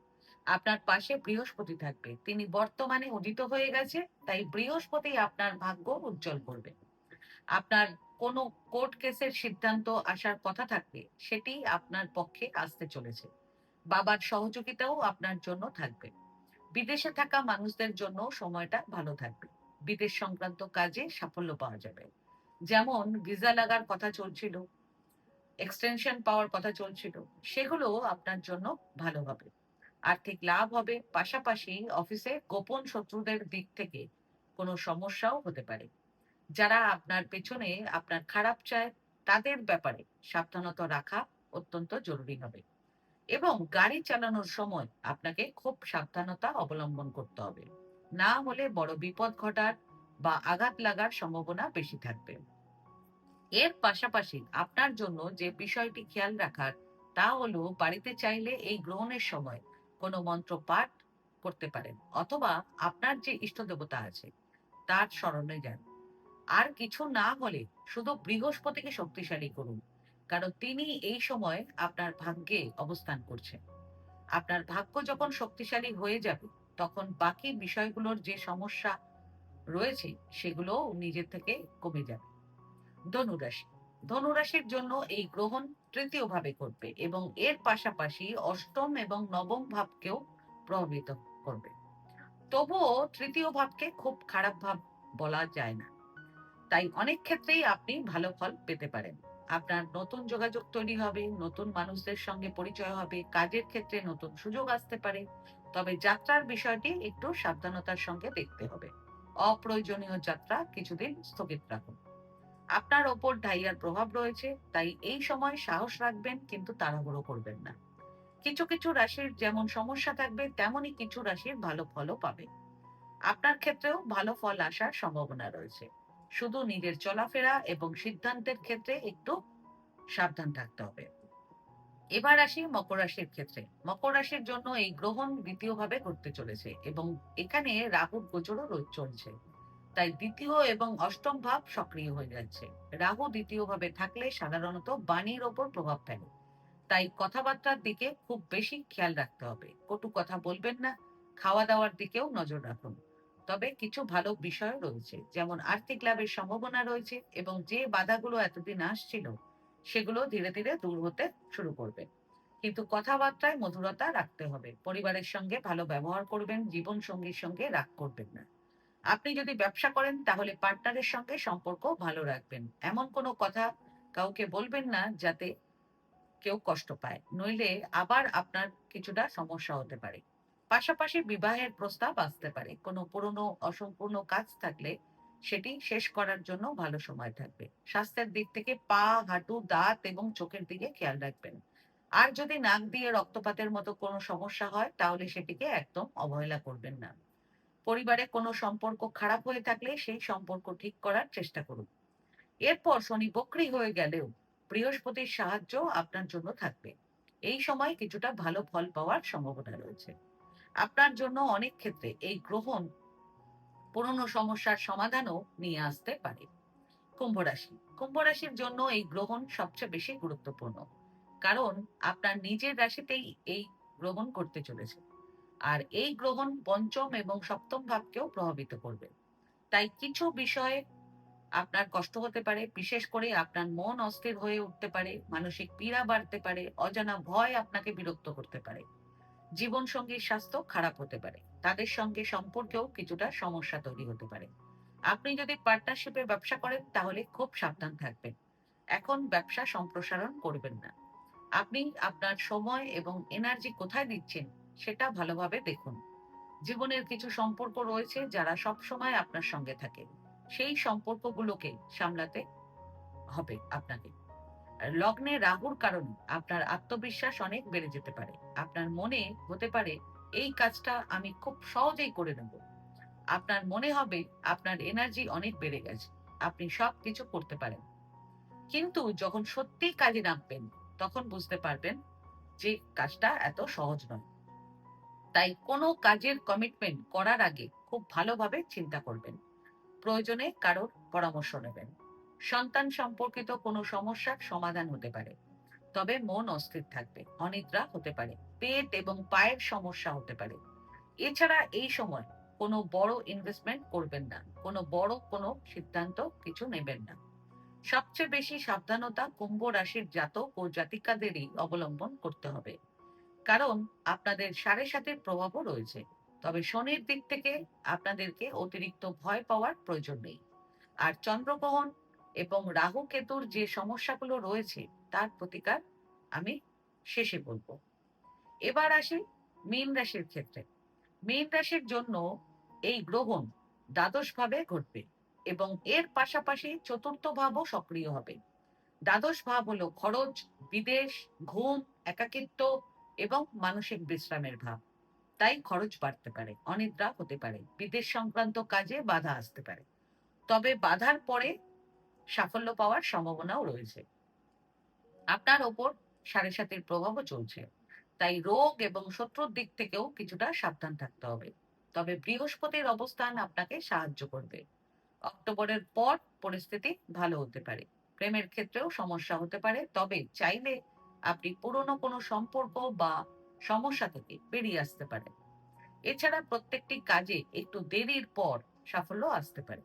আপনার পাশে বৃহস্পতি থাকবে, তিনি বর্তমানে উদিত হয়ে গেছে, তাই বৃহস্পতি আপনার ভাগ্য উজ্জ্বল করবে। আপনার কোনো কোর্ট কেসের সিদ্ধান্ত আসার কথা থাকলে সেটি আপনার পক্ষে আসতে চলেছে। বাবার সহযোগিতাও আপনার জন্য থাকবে। বিদেশে থাকা মানুষদের জন্য সময়টা ভালো থাকবে। বিদেশ সংক্রান্ত কাজে সাফল্য পাওয়া যাবে। যেমন ভিসা লাগার কথা চলছিল, এক্সটেনশন পাওয়ার কথা চলছিল, সেগুলো আপনার জন্য ভালো হবে। আর্থিক লাভ হবে, পাশাপাশি অফিসে গোপন শত্রুদের দিক থেকে কোনো সমস্যাও হতে পারে। যারা আপনার পেছনে আপনার খারাপ চায়, তাদের ব্যাপারে সাবধানতা রাখা অত্যন্ত জরুরি হবে। এবং গাড়ি চালানোর সময় আপনাকে খুব সাবধানতা অবলম্বন করতে হবে, না হলে বড় বিপদ ঘটার বা আঘাত লাগার সম্ভাবনা বেশি থাকবে। এর পাশাপাশি আপনার জন্য যে বিষয়টি খেয়াল রাখার, তা হলো বাড়িতে চাইলে এই গ্রহণের সময় কোনো মন্ত্র পাঠ করতে পারেন, অথবা আপনার যে ইষ্ট দেবতা আছে তার স্মরণে যান। আর কিছু না হলে শুধু বৃহস্পতিকে শক্তিশালী করুন, কারণ তিনি এই সময় আপনার ভাগ্যে অবস্থান করছেন। আপনার ভাগ্য যখন শক্তিশালী হয়ে যাবে, তখন বাকি বিষয়গুলোর যে সমস্যা রয়েছে সেগুলো নিজে থেকে কমে যাবে। ধনুরাশি। ধনুরাশির জন্য এই গ্রহণ তৃতীয় ভাবে করবে এবং এর পাশাপাশি অষ্টম এবং নবম ভাবকেও প্রভাবিত করবে। তবুও তৃতীয় ভাবকে খুব খারাপ ভাব বলা যায় না। তাই অনেক ক্ষেত্রেই আপনি ভালো ফল পেতে পারেন। আপনার নতুন যোগাযোগ তৈরি হবে, নতুন মানুষদের সঙ্গে পরিচয় হবে, কাজের ক্ষেত্রে নতুন সুযোগ আসতে পারে। তবে যাত্রার বিষয়টি একটু সাবধানতার সঙ্গে দেখতে হবে। অপ্রয়োজনীয় যাত্রা কিছুদিন স্থগিত রাখুন। আপনার ওপর ঢাইয়ার প্রভাব রয়েছে, তাই এই সময় সাহস রাখবেন, কিন্তু তাড়াহুড়ো করবেন না। কিছু কিছু রাশির যেমন সমস্যা থাকবে, তেমনই কিছু রাশির ভালো ফলও পাবে। আপনার ক্ষেত্রেও ভালো ফল আসার সম্ভাবনা রয়েছে। শুধু নিজের চলাফেরা এবং সিদ্ধান্তের ক্ষেত্রে একটু সাবধান থাকতে হবে। এবার আসি মকর রাশির ক্ষেত্রে। মকর রাশির জন্য এই গ্রহণ দ্বিতীয় ভাবে ঘটতে চলেছে এবং এখানে রাহুর গোচরও চলছে। তাই দ্বিতীয় এবং অষ্টম ভাব সক্রিয় হয়ে যাচ্ছে। রাহু দ্বিতীয় ভাবে থাকলে সাধারণত বাণীর ওপর প্রভাব ফেলে। তাই কথাবার্তার দিকে খুব বেশি খেয়াল রাখতে হবে। কটু কথা বলবেন না। খাওয়া দাওয়ার দিকেও নজর রাখুন। তবে কিছু ভালো বিষয় রয়েছে, যেমন আর্থিক লাভের সম্ভাবনা রয়েছে এবং যে বাধাগুলো এতদিন আসছিল, সেগুলো ধীরে ধীরে দূর হতে শুরু করবে। কিন্তু কথাবার্তায় মধুরতা রাখতে হবে। পরিবারের সঙ্গে ভালো ব্যবহার করবেন, জীবন সঙ্গীর সঙ্গে রাগ করবেন না। আপনি যদি ব্যবসা করেন, তাহলে পার্টনারের সঙ্গে সম্পর্ক ভালো রাখবেন। এমন কোনো কথা কাউকে বলবেন না যাতে কেউ কষ্ট পায়, নইলে আবার আপনার কিছুটা সমস্যা হতে পারে। পাশাপাশি বিবাহের প্রস্তাব আসতে পারে। কোনো পুরনো অসম্পূর্ণ কাজ থাকলে সেটি শেষ করার জন্য ভালো সময় থাকবে। স্বাস্থ্যের দিক থেকে পা, হাঁটু, দাঁত এবং চোখের দিকে খেয়াল রাখবেন। আর যদি নাক দিয়ে রক্তপাতের মতো কোনো সমস্যা হয়, তাহলে সেটিকে একদম অবহেলা করবেন না। পরিবারে কোনো সম্পর্ক খারাপ হয়ে থাকলে সেই সম্পর্ক ঠিক করার চেষ্টা করুন। এরপর শনি বক্রী হয়ে গেলেও বৃহস্পতির সাহায্য আপনার জন্য থাকবে। এই সময় কিছুটা ভালো ফল পাওয়ার সম্ভাবনা রয়েছে। আপনার জন্য অনেক ক্ষেত্রে এই গ্রহণ পুরনো সমস্যার সমাধানও নিয়ে আসতে পারে। কুম্ভ রাশি। কুম্ভ রাশির জন্য এই গ্রহণ সবচেয়ে বেশি গুরুত্বপূর্ণ, কারণ আপনার নিজের রাশিতেই এই গ্রহণ করতে চলেছে। আর এই গ্রহণ পঞ্চম এবং সপ্তম ভাবকেও প্রভাবিত করবে। তাই কিছু বিষয়ে আপনার কষ্ট হতে পারে, বিশেষ করে আপনার মন অস্থির হয়ে উঠতে পারে, মানসিক পীড়া বাড়তে পারে, অজানা ভয় আপনাকে বিরক্ত করতে পারে। জীবন সঙ্গীর স্বাস্থ্য খারাপ হতে পারে, তাদের সঙ্গে সম্পর্কেও কিছুটা সমস্যা তৈরি হতে পারে। আপনি যদি পার্টনারশিপে ব্যবসা করেন তাহলে খুব সাবধান থাকবেন। এখন ব্যবসা সম্প্রসারণ করবেন না। আপনি আপনার সময় এবং এনার্জি কোথায় দিচ্ছেন সেটা ভালোভাবে দেখুন। জীবনের কিছু সম্পর্ক রয়েছে যারা সব সময় আপনার সঙ্গে থাকে, সেই সম্পর্কগুলোকে সামলাতে হবে আপনাকে। আর লগ্নে রাহুর কারণে আপনার আত্মবিশ্বাস অনেক বেড়ে যেতে পারে। আপনার মনে হতে পারে এই কাজটা আমি খুব সহজেই করে নেব। আপনার মনে হবে আপনার এনার্জি অনেক বেড়ে গেছে, আপনি সব কিছু করতে পারেন। কিন্তু যখন সত্যি কাজে নামবেন তখন বুঝতে পারবেন যে কাজটা এত সহজ নয়। তাই কোনো কাজের কমিটমেন্ট করার আগে খুব ভালোভাবে চিন্তা করবেন। প্রয়োজনে কারোর পরামর্শ নেবেন। সন্তান সম্পর্কিত কোনো সমস্যার সমাধান হতে পারে, তবে মন অস্থির থাকবে, অনিদ্রা হতে পারে, পেট এবং পায়ের সমস্যা হতে পারে। এছাড়া এই সময় কোনো বড় ইনভেস্টমেন্ট করবেন না, কোনো সিদ্ধান্ত কিছু নেবেন না। সবচেয়ে বেশি সাবধানতা কুম্ভ রাশির জাতক ও জাতিকাদেরই অবলম্বন করতে হবে, কারণ আপনাদের সাড়ে সাতের প্রভাবও রয়েছে। তবে শনির দিক থেকে আপনাদেরকে অতিরিক্ত ভয় পাওয়ার প্রয়োজন নেই। আর চন্দ্রগ্রহণ এবং রাহু কেতুর যে সমস্যাগুলো রয়েছে তার প্রতিকার আমি শেষে বলবো। এবার আসি মীন রাশির ক্ষেত্রে। মীন রাশির জন্য এই গ্রহণ দ্বাদশ ভাবে ঘটবে এবং এর পাশাপাশি চতুর্থ ভাবও সক্রিয় হবে। দ্বাদশ ভাব হলো খরচ, বিদেশ, ঘুম, একাকিত্ব এবং মানসিক বিশ্রামের ভাব। তাই খরচ বাড়তে পারে, অনিদ্রা হতে পারে, বিদেশ সংক্রান্ত কাজে বাধা আসতে পারে। তবে বাধার পরে সাফল্য পাওয়ার সম্ভাবনাও রয়েছে। আপনার ওপর সাড়ে সাতের প্রভাবও চলছে, তাই রোগ এবং শত্রুর দিক থেকেও কিছুটা সাবধান থাকতে হবে। তবে বৃহস্পতির অবস্থান আপনাকে সাহায্য করবে। অক্টোবরের পর পরিস্থিতি ভালো হতে পারে। প্রেমের ক্ষেত্রেও সমস্যা হতে পারে, তবে চাইলে আপনি পুরনো কোনো সম্পর্ক বা সমস্যা থেকে বেরিয়ে আসতে পারেন। এছাড়া প্রত্যেকটি কাজে একটু দেরির পর সাফল্য আসতে পারে।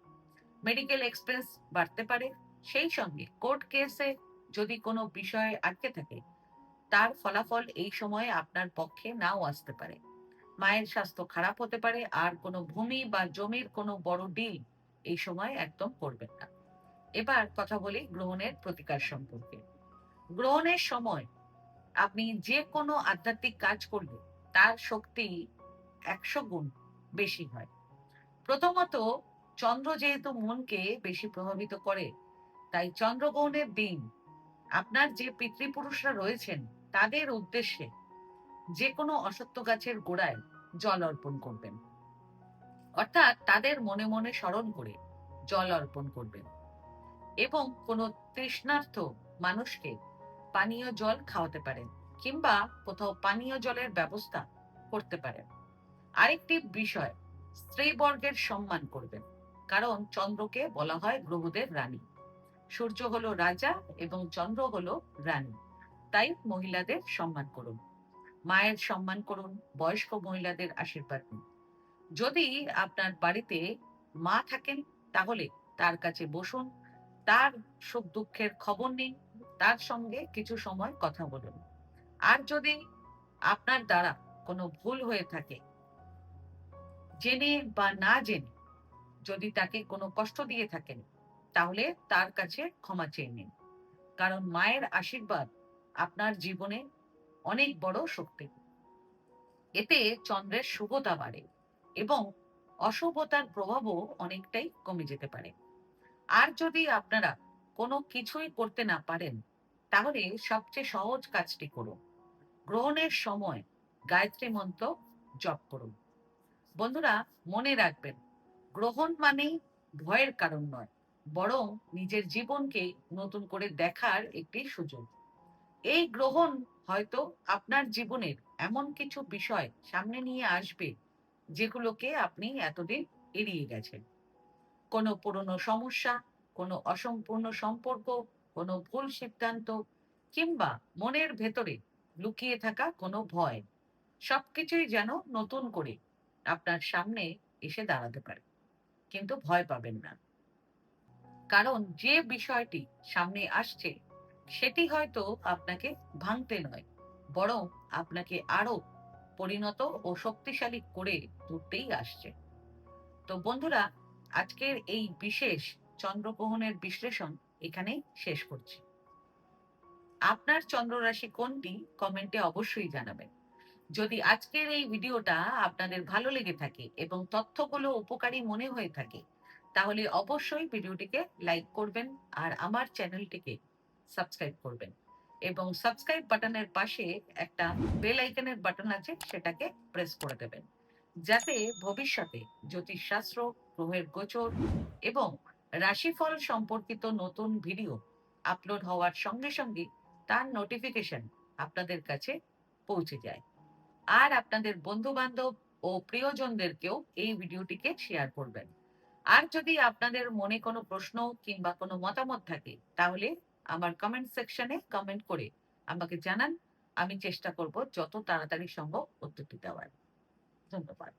মেডিকেল এক্সপেন্স বাড়তে পারে। সেই সঙ্গে কোর্ট কেসে যদি কোনো বিষয়ে আটকে থাকে, তার ফলাফল এই সময়ে আপনার পক্ষে নাও আসতে পারে। মায়ের স্বাস্থ্য খারাপ হতে পারে। আর কোনো ভূমি বা জমির কোনো বড় ডিল এই সময় একদম করবেন না। এবার কথা বলি গ্রহণের প্রতিকার সম্পর্কে। গ্রহণের সময় আপনি যে কোনো আধ্যাত্মিক কাজ করলে তার শক্তি 100 গুণ বেশি হয়। প্রথমত, চন্দ্র যেহেতু মনকে বেশি প্রভাবিত করে, তাই চন্দ্রগ্রহণের দিন আপনার যে পিতৃপুরুষরা রয়েছেন তাদের উদ্দেশ্যে যে কোনো অশ্বত্থ গাছের গোড়ায় জল অর্পণ করবেন। অর্থাৎ তাদের মনে মনে স্মরণ করে জল অর্পণ করবেন এবং কোনো তৃষ্ণার্ত মানুষকে পানীয় জল খাওয়াতে পারেন, কিংবা কোথাও পানীয় জলের ব্যবস্থা করতে পারেন। আরেকটি বিষয়, স্ত্রীবর্গের সম্মান করবেন, কারণ চন্দ্রকে বলা হয় গ্রহদের রানী। সূর্য হলো রাজা এবং চন্দ্র হলো রানী। তাই মহিলাদের সম্মান করুন, মায়ের সম্মান করুন, বয়স্ক মহিলাদের আশীর্বাদ নিন। যদি আপনার বাড়িতে মা থাকেন তাহলে তার কাছে বসুন, তার সুখ দুঃখের খবর নিন, তার সঙ্গে কিছু সময় কথা বলুন। আর যদি আপনার দ্বারা কোনো ভুল হয়ে থাকে, জেনে বা না জেনে যদি তাকে কোনো কষ্ট দিয়ে থাকেন, তাহলে তার কাছে ক্ষমা চেয়ে নিন, কারণ মায়ের আশীর্বাদ আপনার জীবনে অনেক বড় শক্তি। এতে চন্দ্রের শুভতা বাড়ে এবং অশুভতার প্রভাবও অনেকটাই কমে যেতে পারে। আর যদি আপনারা কোনো কিছুই করতে না পারেন, তাহলে সবচেয়ে সহজ কাজটি করুন, গ্রহণের সময় গায়ত্রী মন্ত্র জপ করুন। বন্ধুরা, মনে রাখবেন, গ্রহণ মানেই ভয়ের কারণ নয়, বরং নিজের জীবনকে নতুন করে দেখার একটি সুযোগ। এই গ্রহণ হয়তো আপনার জীবনের এমন কিছু বিষয় সামনে নিয়ে আসবে যেগুলোকে আপনি এতদিন এড়িয়ে গেছেন। কোনো পুরনো সমস্যা, কোনো অসম্পূর্ণ সম্পর্ক, কোনো ভুল সিদ্ধান্ত কিংবা মনের ভেতরে লুকিয়ে থাকা কোনো ভয়, সবকিছুই যেন নতুন করে আপনার সামনে এসে দাঁড়াতে পারে। কিন্তু ভয় পাবেন না, কারণ যে বিষয়টি সামনে আসছে সেটি হয়তো আপনাকে ভাঙতে নয়, বরং আপনাকে আরো পরিণত ও শক্তিশালী করে তুলতেই আসছে। তো বন্ধুরা, আজকের এই বিশেষ চন্দ্রগ্রহণের বিশ্লেষণ এখানেই শেষ করছি। আপনার চন্দ্র রাশি কোনটি কমেন্টে অবশ্যই জানাবেন। যদি আজকের এই ভিডিওটা আপনাদের ভালো লেগে থাকে এবং তথ্যগুলো উপকারী মনে হয়ে থাকে, তাহলে অবশ্যই ভিডিওটিকে লাইক করবেন আর আমার চ্যানেলটিকে সাবস্ক্রাইব করবেন, এবং সাবস্ক্রাইব বাটনের পাশে একটা বেল আইকনের বাটন আছে, সেটাকে প্রেস করে দেবেন, যাতে ভবিষ্যতে জ্যোতিষশাস্ত্র, গ্রহের গোচর এবং রাশিফল সম্পর্কিত নতুন ভিডিও আপলোড হওয়ার সঙ্গে সঙ্গে তার নোটিফিকেশন আপনাদের কাছে পৌঁছে যায়। আর আপনাদের বন্ধু বান্ধব ও প্রিয়জনদেরকেও এই ভিডিওটিকে শেয়ার করবেন। আর যদি আপনাদের মনে কোনো প্রশ্ন কিংবা কোনো মতামত থাকে, তাহলে আমার কমেন্ট সেকশনে কমেন্ট করে আমাকে জানান। আমি চেষ্টা করব যত তাড়াতাড়ি সম্ভব উত্তরটি দেওয়ার। ধন্যবাদ।